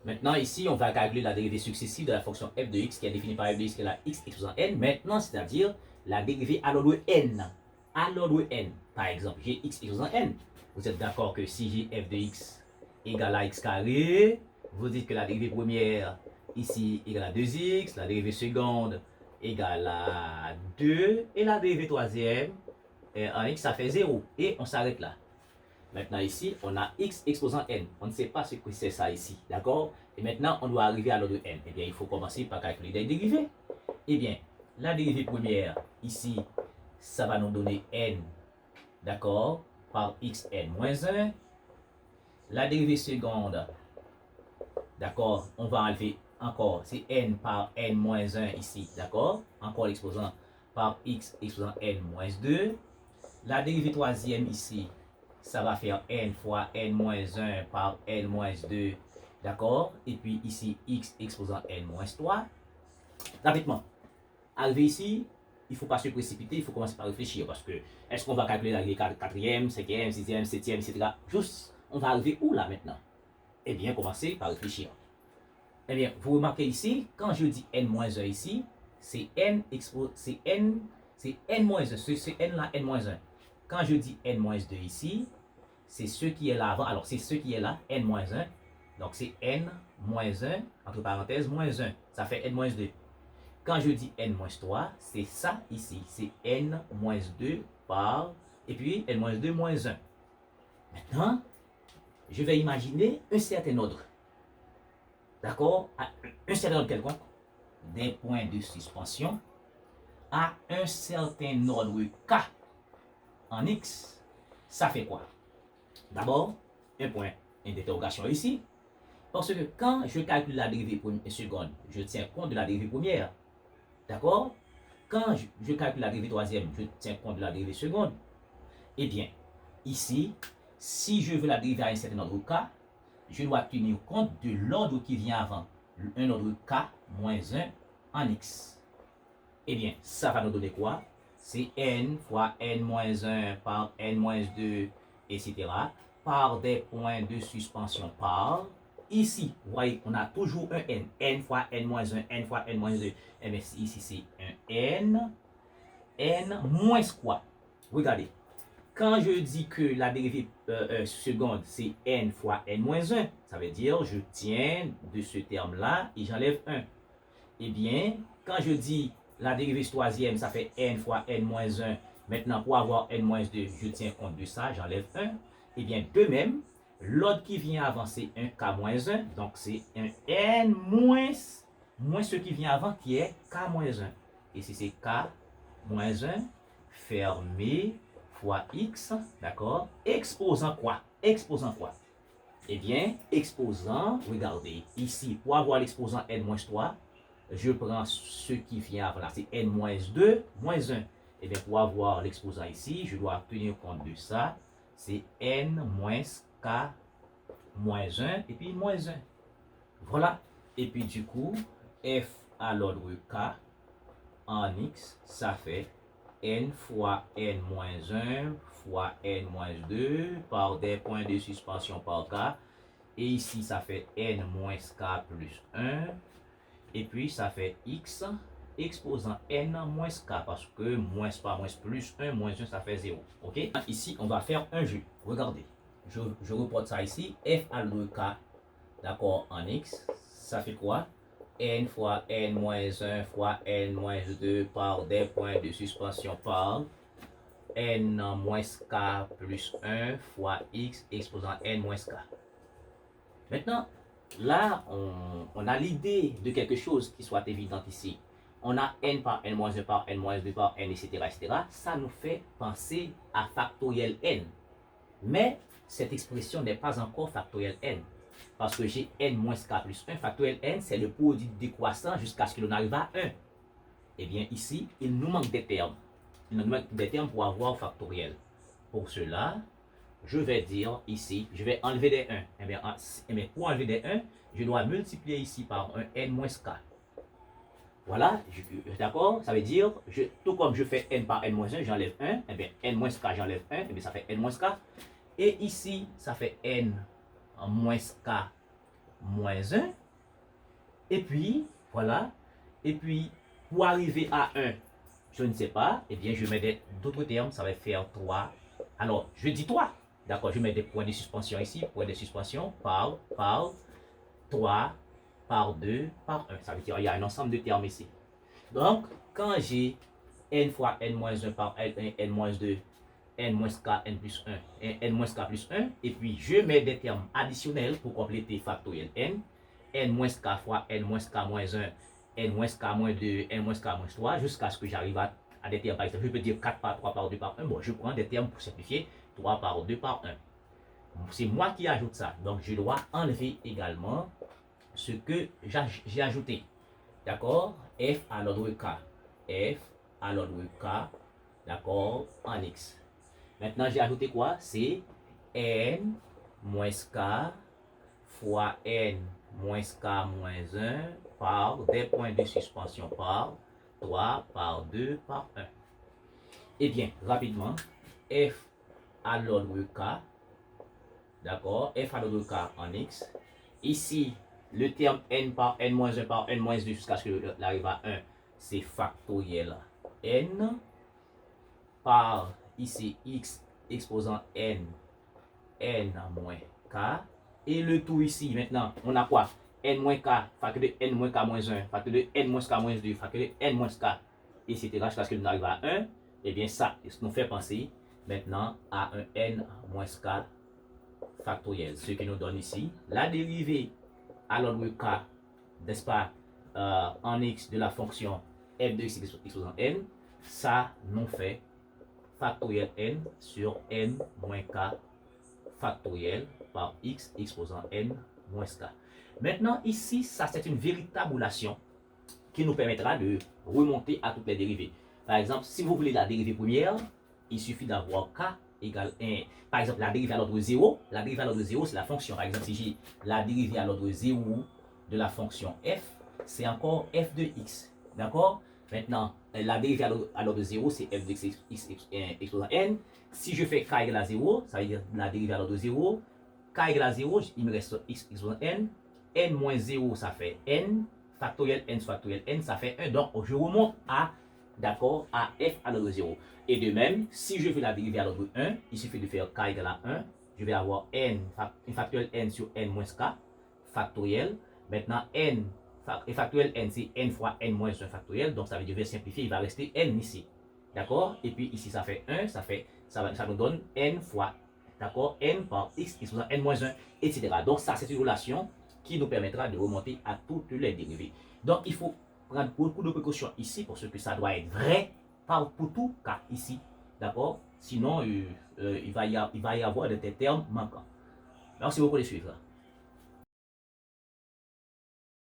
Maintenant, ici, on va calculer la dérivée successive de la fonction f de x qui est définie par f de x qui est la x exposant n. Maintenant, c'est-à-dire la dérivée à l'ordre n. À l'ordre n. Par exemple, j'ai x exposant n. Vous êtes d'accord que si j'ai f de x égale à x carré, vous dites que la dérivée première ici égale à 2x, la dérivée seconde égale à 2, et la dérivée troisième en x, ça fait 0. Et on s'arrête là. Maintenant ici, on a x exposant n. On ne sait pas ce que c'est ça ici, d'accord? Et maintenant, on doit arriver à l'ordre n. Eh bien, il faut commencer par calculer les dérivées. Eh bien, la dérivée première, ici, ça va nous donner n, d'accord, par xn moins 1. La dérivée seconde, d'accord, on va enlever encore, c'est n par n moins 1 ici, d'accord? Encore l'exposant par x exposant n moins 2. La dérivée troisième ici, ça va faire n fois n moins 1 par n moins 2, d'accord? Et puis ici, x exposant n moins 3. Rapidement, arrivé ici, il ne faut pas se précipiter, il faut commencer par réfléchir, parce que est-ce qu'on va calculer la dérivée 4e, 5e, 6e, 7e, etc. Juste, on va arriver où là maintenant? Eh bien, commencez par réfléchir. Eh bien, vous remarquez ici, quand je dis n-1 ici, c'est n moins 1, c'est n là, n-1. Quand je dis n-2 ici, c'est ce qui est là avant. Alors, c'est ce qui est là, n-1. Donc, c'est n-1, entre parenthèses, moins 1. Ça fait n-2. Quand je dis n-3, c'est ça ici. C'est n-2 par, et puis n-2 moins 1. Maintenant, je vais imaginer un certain ordre. D'accord? Un certain ordre quelconque, des points de suspension, à un certain ordre k en x, ça fait quoi? D'abord, un point d'interrogation ici, parce que quand je calcule la dérivée seconde, je tiens compte de la dérivée première. D'accord? Quand je calcule la dérivée troisième, je tiens compte de la dérivée seconde. Eh bien, ici, si je veux la dériver à un certain ordre k, je dois tenir compte de l'ordre qui vient avant, un ordre k moins 1 en x. Eh bien, ça va nous donner quoi? C'est n fois n moins 1 par n moins 2, etc. par des points de suspension par. Ici, vous voyez, on a toujours un n. N fois n moins 1, n fois n moins 2. Eh bien, ici, c'est un n. N moins quoi? Regardez. Quand je dis que la dérivée seconde, c'est n fois n moins 1, ça veut dire je tiens de ce terme-là et j'enlève 1. Eh bien, quand je dis la dérivée troisième, ça fait n fois n moins 1. Maintenant, pour avoir n moins 2, je tiens compte de ça, j'enlève 1. Eh bien, de même, l'ordre qui vient avant, c'est un k moins 1. Donc, c'est un n moins ce qui vient avant, qui est k moins 1. Ici, c'est k moins 1, fermé, fois x, d'accord? Exposant quoi? Exposant quoi? Eh bien, exposant, regardez, ici, pour avoir l'exposant n-3, je prends ce qui vient avant là, c'est n-2, moins 1. Eh bien, pour avoir l'exposant ici, je dois tenir compte de ça, c'est n-k moins 1, et puis moins 1. Voilà. Et puis, du coup, f à l'ordre k en x, ça fait n fois n moins 1 fois n moins 2 par des points de suspension par k. Et ici, ça fait n moins k plus 1. Et puis, ça fait x exposant n moins k. Parce que moins par moins plus 1, moins 1, ça fait 0. OK? Ici, on va faire un jeu. Regardez. Je reporte ça ici. F à l'ordre k, d'accord, en x. Ça fait quoi? N fois n moins 1 fois n moins 2 par des points de suspension par n moins k plus 1 fois x exposant n moins k. Maintenant, là, on a l'idée de quelque chose qui soit évident ici. On a n par n moins 1 par n moins 2 par n, etc., etc. Ça nous fait penser à factoriel n. Mais cette expression n'est pas encore factoriel n. Parce que j'ai n moins k plus 1, factoriel n, c'est le produit décroissant jusqu'à ce que l'on arrive à 1. Eh bien, ici, il nous manque des termes. Il nous manque des termes pour avoir factoriel. Pour cela, je vais dire ici, je vais enlever des 1. Eh bien, pour enlever des 1, je dois multiplier ici par un n moins k. Voilà, d'accord? Ça veut dire, tout comme je fais n par n moins 1, j'enlève 1. Eh bien, n moins k, j'enlève 1. Eh bien, ça fait n moins k. Et ici, ça fait n moins k moins 1. Et puis, voilà. Et puis, pour arriver à 1, je ne sais pas. Eh bien, je mets d'autres termes. Ça va faire 3. Alors, je dis 3. D'accord, je mets des points de suspension ici. Points de suspension par 3, par 2, par 1. Ça veut dire qu'il y a un ensemble de termes ici. Donc, quand j'ai n fois n-1 par n1, n-2, n-k, n plus 1, n-k plus 1, et puis je mets des termes additionnels pour compléter factoriel n-k fois n-k moins 1, n-k moins 2, n-k moins 3, jusqu'à ce que j'arrive à des termes. Par exemple, je peux dire 4 par 3 par 2 par 1. Bon, je prends des termes pour simplifier, 3 par 2 par 1. C'est moi qui ajoute ça. Donc, je dois enlever également ce que j'ai ajouté. D'accord? F à l'ordre K. F à l'ordre K. D'accord? En X. Maintenant, j'ai ajouté quoi? C'est N moins K fois N moins K moins 1 par des points de suspension par 3, par 2, par 1. Eh bien, rapidement, F à l'ordre K. D'accord? F à l'ordre K en X. Ici, le terme n par n-1 par n-2 jusqu'à ce que l'arrive à 1, c'est factoriel n par ici x exposant n, n moins k. Et le tout ici, maintenant, on a quoi? N moins k, facteur de n moins k moins 1, facteur de n moins k moins 2, facteur de n moins k, etc. jusqu'à ce que nous arrive à 1. Et bien ça, nous fait penser maintenant à un n moins k factoriel. Ce qui nous donne ici la dérivée à l'ordre k, n'est-ce pas, en x de la fonction f de x exposant n, ça nous fait factoriel n sur n moins k factoriel par x exposant n moins k. Maintenant, ici, ça c'est une véritable tabulation qui nous permettra de remonter à toutes les dérivées. Par exemple, si vous voulez la dérivée première, il suffit d'avoir k égale 1. Par exemple, la dérivée à l'ordre 0, la dérivée à l'ordre 0, c'est la fonction. Par exemple, si j'ai la dérivée à l'ordre 0 de la fonction f, c'est encore f de x. D'accord? Maintenant, la dérivée à l'ordre 0, c'est f de x exposant n. Si je fais k égale à 0, ça veut dire la dérivée à l'ordre 0. K égale à 0, il me reste x exposant n. N moins 0, ça fait n. Factoriel n factoriel n, ça fait 1. Donc, je remonte à, d'accord, à f à l'ordre 0. Et de même, si je veux la dérivée à l'ordre 1, il suffit de faire k égale à 1. Je vais avoir n, factoriel n sur n moins k, factoriel. Maintenant, n, et factoriel n, c'est n fois n moins 1 factoriel. Donc, ça veut dire, je vais simplifier, il va rester n ici. D'accord? Et puis ici, ça fait 1, ça nous donne n fois, d'accord, n par x exposant n moins 1, etc. Donc, ça, c'est une relation qui nous permettra de remonter à toutes les dérivées. Donc, il faut prendre beaucoup de précautions ici parce que ça doit être vrai pour tout cas ici. D'accord? Sinon, il va y avoir des termes manquants. Merci beaucoup de suivre.